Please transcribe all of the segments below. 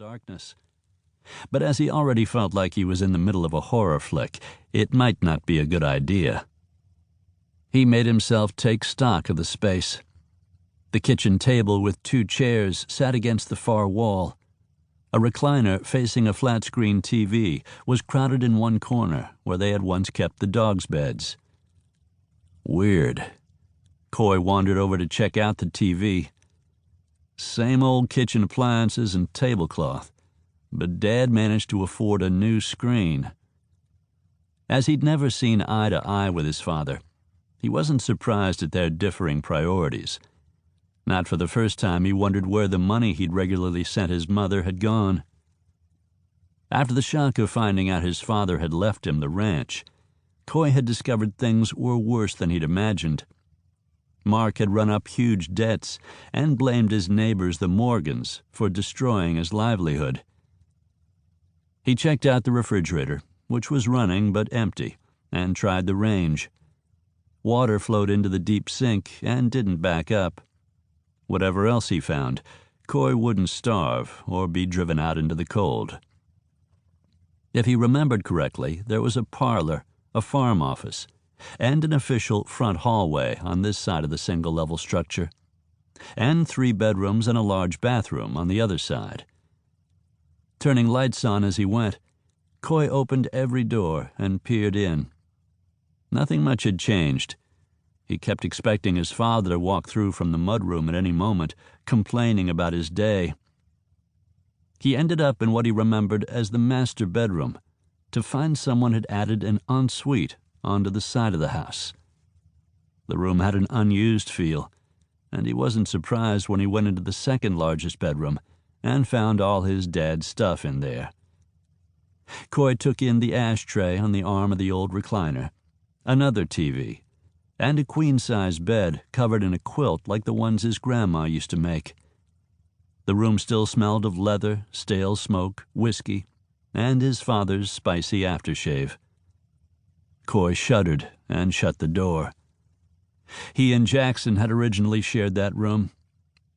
darkness. But as he already felt like he was in the middle of a horror flick, it might not be a good idea. He made himself take stock of the space. The kitchen table with 2 chairs sat against the far wall. A recliner facing a flat-screen TV was crowded in one corner where they had once kept the dogs' beds. Weird. Cauy wandered over to check out the TV. Same old kitchen appliances and tablecloth, but Dad managed to afford a new screen. As he'd never seen eye to eye with his father, he wasn't surprised at their differing priorities. Not for the first time, he wondered where the money he'd regularly sent his mother had gone. After the shock of finding out his father had left him the ranch, Cauy had discovered things were worse than he'd imagined. Mark had run up huge debts and blamed his neighbors, the Morgans, for destroying his livelihood. He checked out the refrigerator, which was running but empty, and tried the range. Water flowed into the deep sink and didn't back up. Whatever else he found, Cauy wouldn't starve or be driven out into the cold. If he remembered correctly, there was a parlor, a farm office, and an official front hallway on this side of the single-level structure, and 3 bedrooms and a large bathroom on the other side. Turning lights on as he went, Cauy opened every door and peered in. Nothing much had changed. He kept expecting his father to walk through from the mudroom at any moment, complaining about his day. He ended up in what he remembered as the master bedroom, to find someone had added an ensuite onto the side of the house. The room had an unused feel, and he wasn't surprised when he went into the second largest bedroom and found all his dad's stuff in there. Cauy took in the ashtray on the arm of the old recliner, another TV, and a queen-size bed covered in a quilt like the ones his grandma used to make. The room still smelled of leather, stale smoke, whiskey, and his father's spicy aftershave. Cauy shuddered and shut the door. He and Jackson had originally shared that room.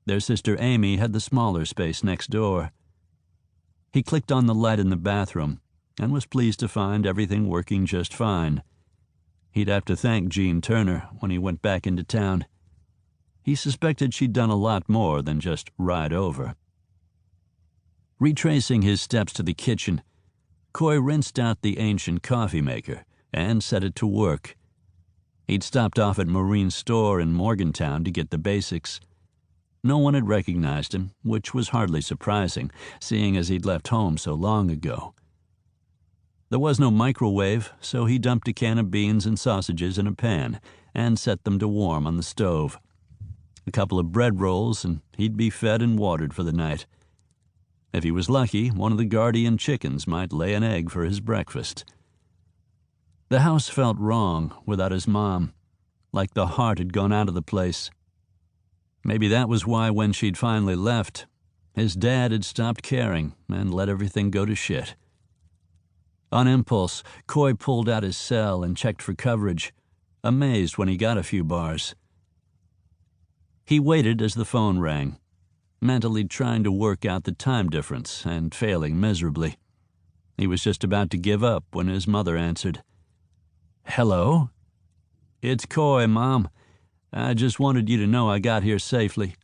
Their sister Amy had the smaller space next door. He clicked on the light in the bathroom and was pleased to find everything working just fine. He'd have to thank Jean Turner when he went back into town. He suspected she'd done a lot more than just ride over. Retracing his steps to the kitchen, Cauy rinsed out the ancient coffee maker and set it to work. He'd stopped off at Marine's store in Morgantown to get the basics. No one had recognized him, which was hardly surprising, seeing as he'd left home so long ago. There was no microwave, so he dumped a can of beans and sausages in a pan and set them to warm on the stove. A couple of bread rolls, and he'd be fed and watered for the night. If he was lucky, one of the guardian chickens might lay an egg for his breakfast. The house felt wrong without his mom, like the heart had gone out of the place. Maybe that was why when she'd finally left, his dad had stopped caring and let everything go to shit. On impulse, Cauy pulled out his cell and checked for coverage, amazed when he got a few bars. He waited as the phone rang, mentally trying to work out the time difference and failing miserably. He was just about to give up when his mother answered. "Hello?" "It's Cauy, Mom. I just wanted you to know I got here safely."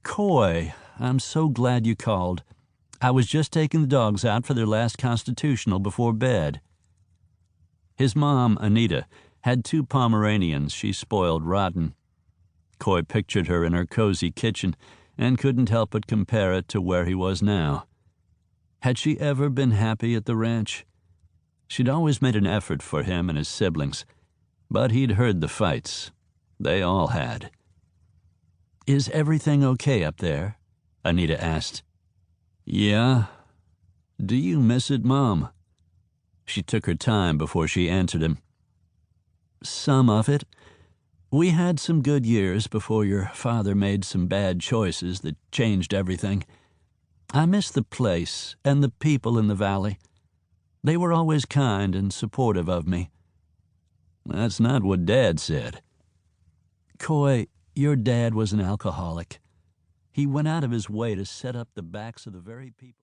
"Cauy, I'm so glad you called. I was just taking the dogs out for their last constitutional before bed." His mom, Anita, had 2 Pomeranians she spoiled rotten. Cauy pictured her in her cozy kitchen and couldn't help but compare it to where he was now. Had she ever been happy at the ranch? She'd always made an effort for him and his siblings, but he'd heard the fights. They all had. "Is everything okay up there?" Anita asked. "Yeah. Do you miss it, Mom?" She took her time before she answered him. "Some of it. We had some good years before your father made some bad choices that changed everything. I miss the place and the people in the valley. They were always kind and supportive of me." "That's not what Dad said." "Cauy, your dad was an alcoholic. He went out of his way to set up the backs of the very people